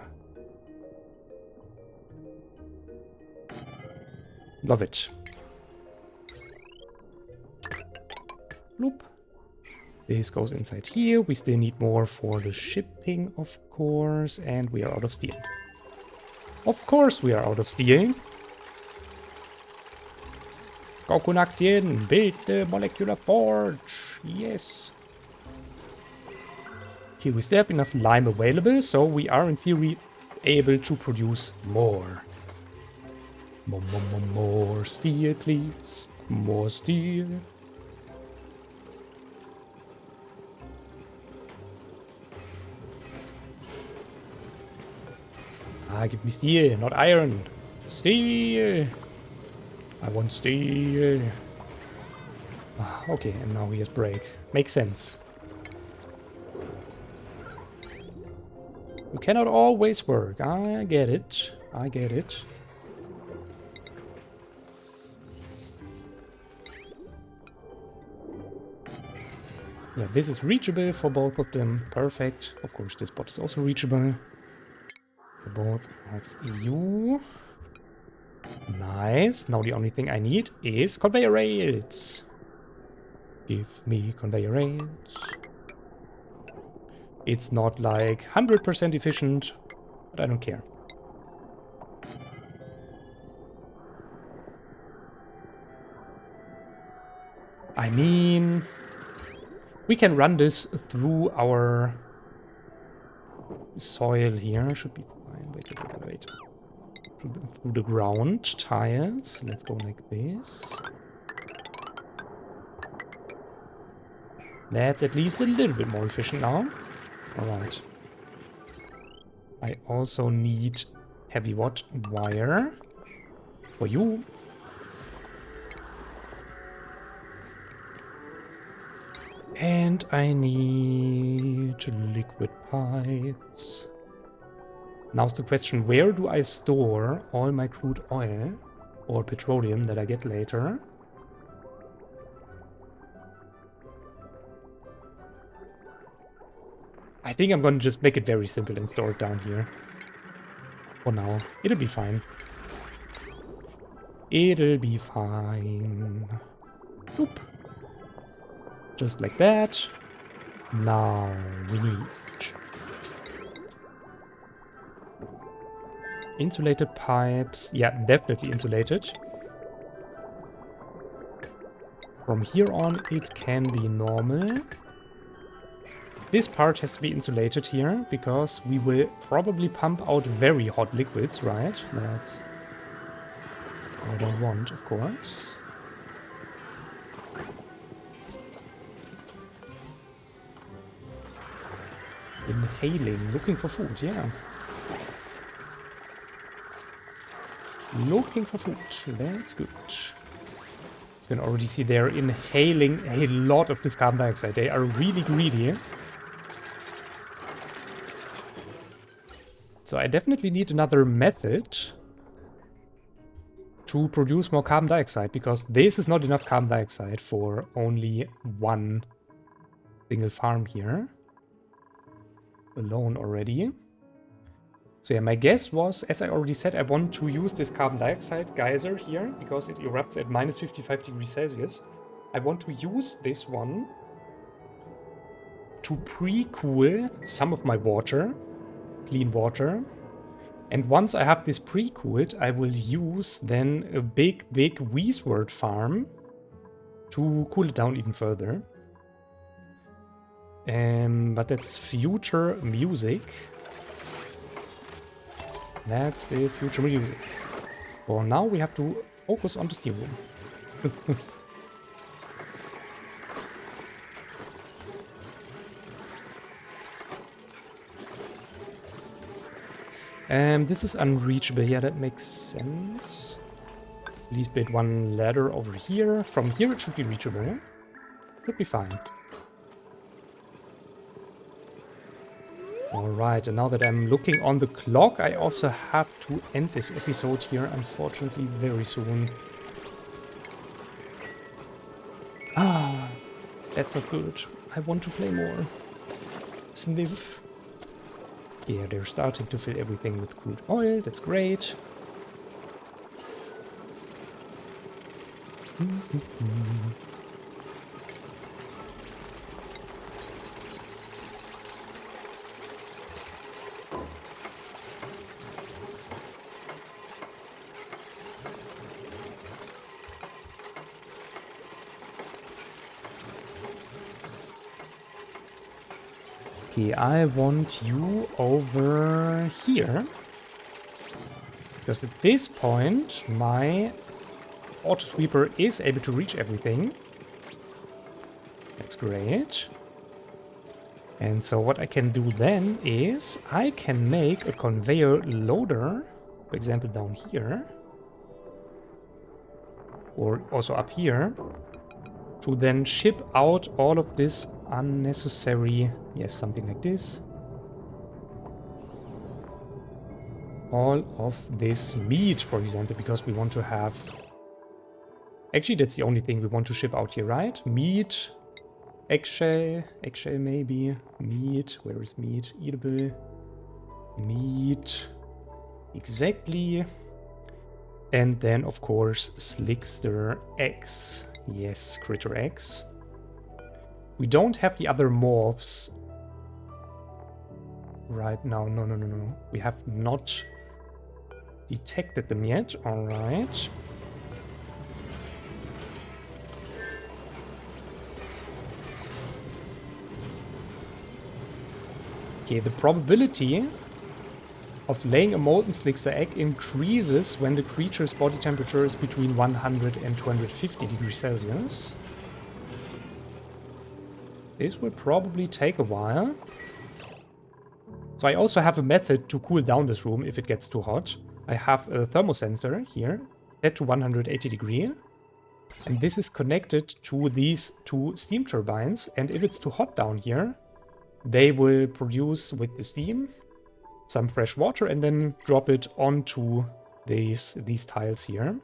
Love it. Bloop. This goes inside here. We still need more for the shipping, of course. And we are out of steel. Of course we are out of steel. Kokunaktien, build the molecular forge. Yes. Here we still have enough lime available, so we are in theory able to produce more. More steel, please. More steel. Ah, give me steel, not iron. Steel. I want steel. Ah, okay, and now he has break. Makes sense. You cannot always work. I get it. I get it. Yeah, this is reachable for both of them. Perfect. Of course, this bot is also reachable. For both of you. Nice. Now the only thing I need is conveyor rails. Give me conveyor rails. It's not like 100% efficient, but I don't care. I mean, we can run this through our soil here. Should be fine. Wait. Through the ground tiles. Let's go like this. That's at least a little bit more efficient now. Alright. I also need heavy wire for you. And I need liquid pipes. Now's the question, where do I store all my crude oil or petroleum that I get later? I think I'm gonna just make it very simple and store it down here. For now. It'll be fine. It'll be fine. Boop. Just like that. Now we need insulated pipes. Yeah, definitely insulated. From here on, it can be normal. This part has to be insulated here, because we will probably pump out very hot liquids, right? That's what I want, of course. Inhaling, looking for food, yeah. Looking for food, that's good. You can already see they're inhaling a lot of this carbon dioxide. They are really greedy. So I definitely need another method to produce more carbon dioxide, because this is not enough carbon dioxide for only one single farm here. Alone already. So yeah, my guess was, as I already said, I want to use this carbon dioxide geyser here, because it erupts at minus 55 degrees Celsius. I want to use this one to pre-cool some of my water. Clean water. And once I have this pre-cooled, I will use then a big westward farm to cool it down even further. But that's future music. That's the future music. For now, we have to focus on the steel room. This is unreachable. Yeah, that makes sense. Please build one ladder over here. From here it should be reachable. Should be fine. Alright, and now that I'm looking on the clock, I also have to end this episode here, unfortunately, very soon. Ah, that's not good. I want to play more. Sniff. Yeah, they're starting to fill everything with crude oil. That's great. Okay, I want you over here. Because at this point, my auto sweeper is able to reach everything. That's great. And so what I can do then is I can make a conveyor loader, for example, down here. Or also up here. To then ship out all of this unnecessary... Yes, something like this. All of this meat, for example, because we want to have... Actually, that's the only thing we want to ship out here, right? Meat, eggshell maybe, meat, where is meat? Eatable, meat, exactly. And then, of course, Slickster eggs. Yes, critter eggs. We don't have the other morphs right now. No. We have not detected them yet. All right. Okay, the probability of laying a molten Slickster egg increases when the creature's body temperature is between 100 and 250 degrees Celsius. This will probably take a while. So I also have a method to cool down this room if it gets too hot. I have a thermosensor here, set to 180 degrees. And this is connected to these two steam turbines. And if it's too hot down here, they will produce with the steam some fresh water and then drop it onto these tiles here.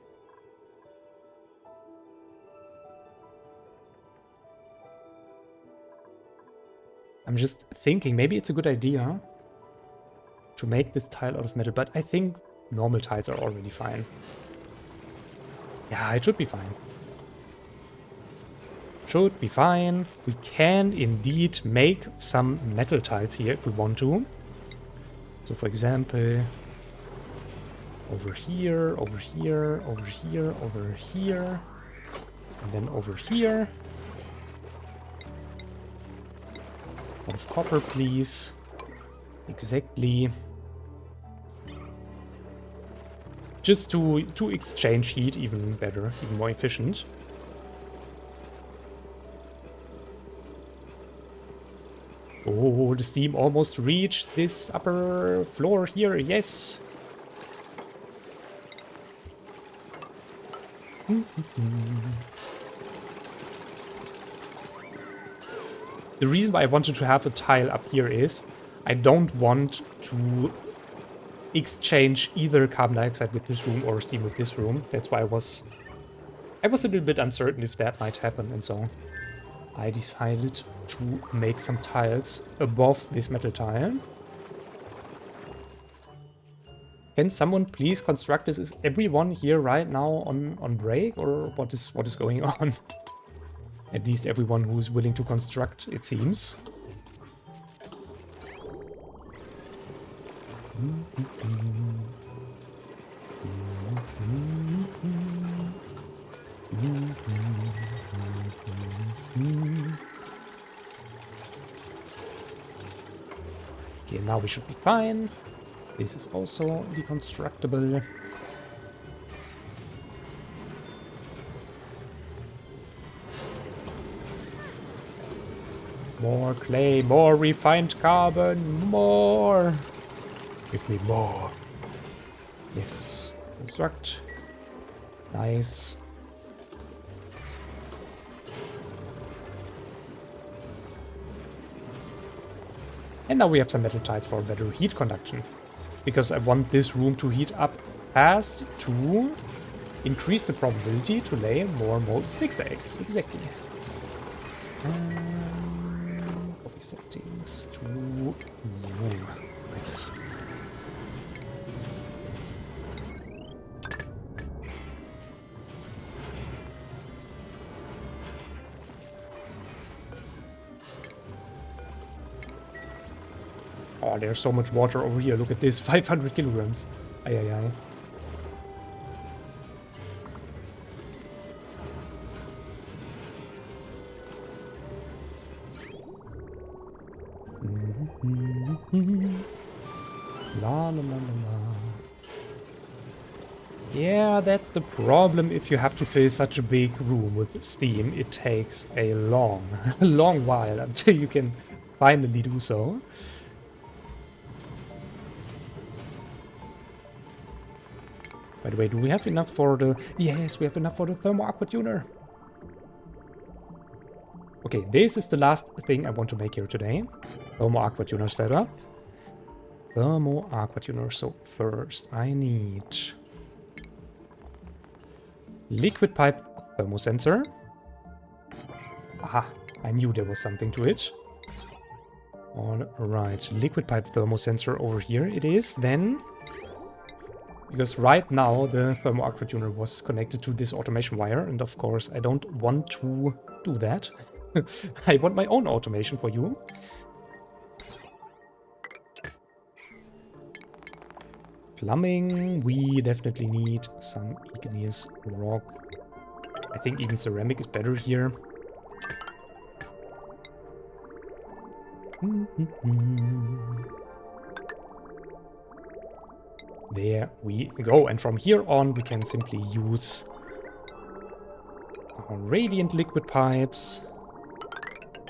I'm just thinking maybe it's a good idea to make this tile out of metal, but I think normal tiles are already fine. Yeah, it should be fine. Should be fine. We can indeed make some metal tiles here if we want to. So for example, over here, over here, over here, over here, and then over here. Out of copper, please. Exactly. Just to exchange heat even better, even more efficient. Oh, the steam almost reached this upper floor here, yes. The reason why I wanted to have a tile up here is I don't want to exchange either carbon dioxide with this room or steam with this room. That's why I was a little bit uncertain if that might happen, and so I decided to make some tiles above this metal tile. Can someone please construct this? Is everyone here right now on break, or what is going on? At least everyone who's willing to construct, it seems. Okay, now we should be fine. This is also deconstructible. More clay, more refined carbon, more! Give me more. Yes. Construct. Nice. And now we have some metal tiles for better heat conduction. Because I want this room to heat up fast to increase the probability to lay more molten Slickster eggs. Exactly. Copy settings to... Nice. Oh, there's so much water over here. Look at this. 500 kilograms. Ay, ay, ay. La la la la la. Yeah, that's the problem if you have to fill such a big room with steam. It takes a long, long while until you can finally do so. By the way, do we have enough for the... Yes, we have enough for the thermo aqua tuner. Okay, this is the last thing I want to make here today. Thermo aqua tuner setup. Thermo aqua tuner. So first I need liquid pipe thermosensor. Aha, I knew there was something to it. Alright, liquid pipe thermosensor over here it is then. Because right now the thermo aqua tuner was connected to this automation wire, and of course I don't want to do that. I want my own automation for you. Plumbing, we definitely need some igneous rock. I think even ceramic is better here. There we go, and from here on we can simply use our radiant liquid pipes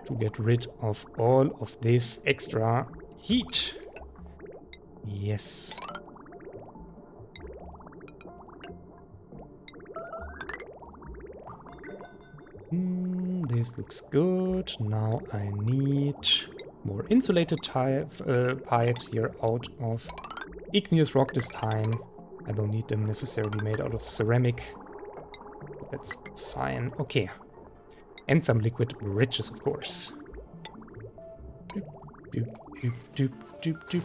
to get rid of all of this extra heat. Yes. This looks good. Now I need more insulated pipes here out of igneous rock this time. I don't need them necessarily made out of ceramic. That's fine. Okay. And some liquid bridges, of course. Doop, doop, doop, doop, doop.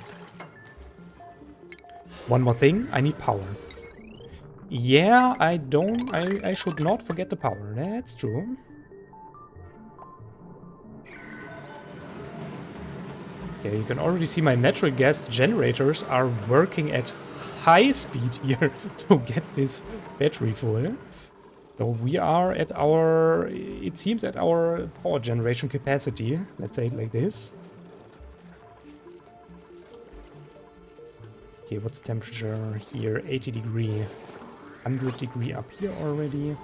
One more thing. I need power. Yeah, I should not forget the power. That's true. Yeah, you can already see my natural gas generators are working at high speed here to get this battery full. So we are at our, it seems at our power generation capacity. Let's say it like this. Okay, what's the temperature here? 80 degree. 100 degree up here already.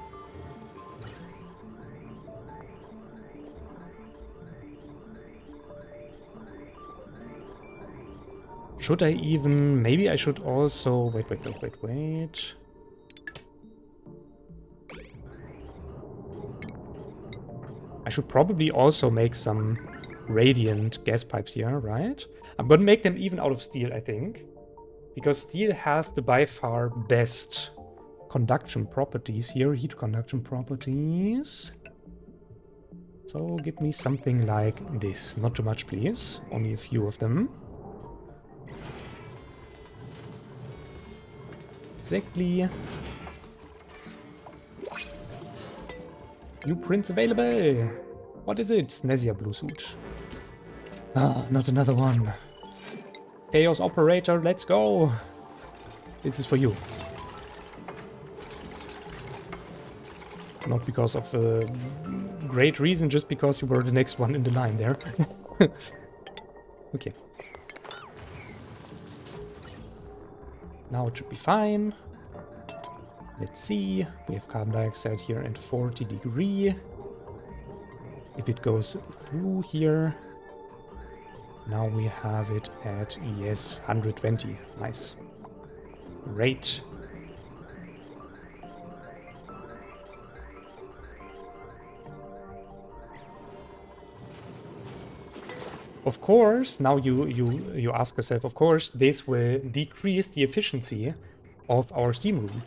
Should I even... Maybe I should also... Wait. I should probably also make some radiant gas pipes here, right? I'm gonna make them even out of steel, I think. Because steel has the by far best conduction properties here. Heat conduction properties. So give me something like this. Not too much, please. Only a few of them. Exactly. Blueprints available. What is it? Snesia blue suit. Ah, not another one. Chaos operator, let's go. This is for you. Not because of a great reason, just because you were the next one in the line there. Okay. Now it should be fine. Let's see. We have carbon dioxide here at 40 degree. If it goes through here. Now we have it at, yes, 120. Nice. Great. Of course, now you ask yourself, of course, this will decrease the efficiency of our steam room,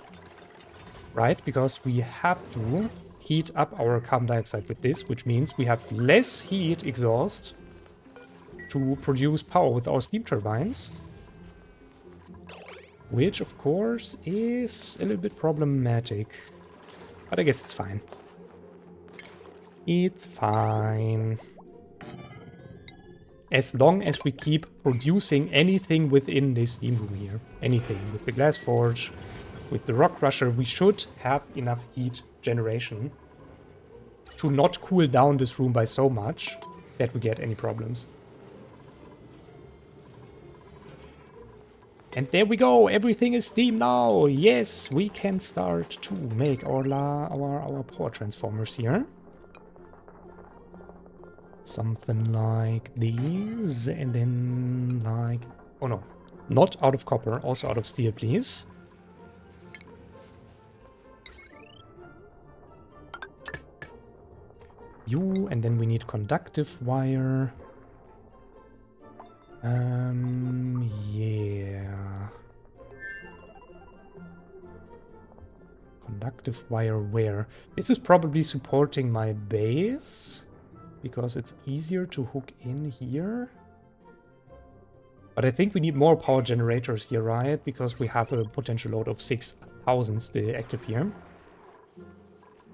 right? Because we have to heat up our carbon dioxide with this, which means we have less heat exhaust to produce power with our steam turbines, which of course is a little bit problematic, but I guess it's fine. It's fine. As long as we keep producing anything within this steam room here. Anything. With the glass forge, with the rock crusher, we should have enough heat generation to not cool down this room by so much that we get any problems. And there we go. Everything is steam now. Yes, we can start to make our power transformers here. Something like these, and then like... Oh no, not out of copper, also out of steel, please. You, and then we need conductive wire. Yeah. Conductive wire where? This is probably supporting my base, because it's easier to hook in here. But I think we need more power generators here, right? Because we have a potential load of 6,000 still active here.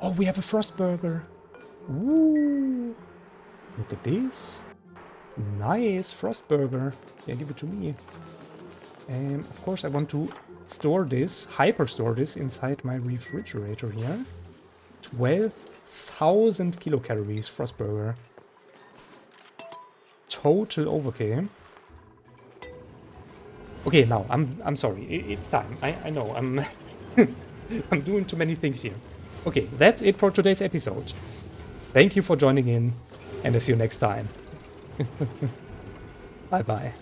Oh, we have a Frostburger. Ooh. Look at this. Nice Frostburger. Yeah, give it to me. And of course I want to store this, hyper-store this inside my refrigerator here. 12,000 kilocalories Frostburger. Total overkill. Okay, now I'm sorry. It's time. I know I'm I'm doing too many things here. Okay, that's it for today's episode. Thank you for joining in, and I'll see you next time. Bye bye.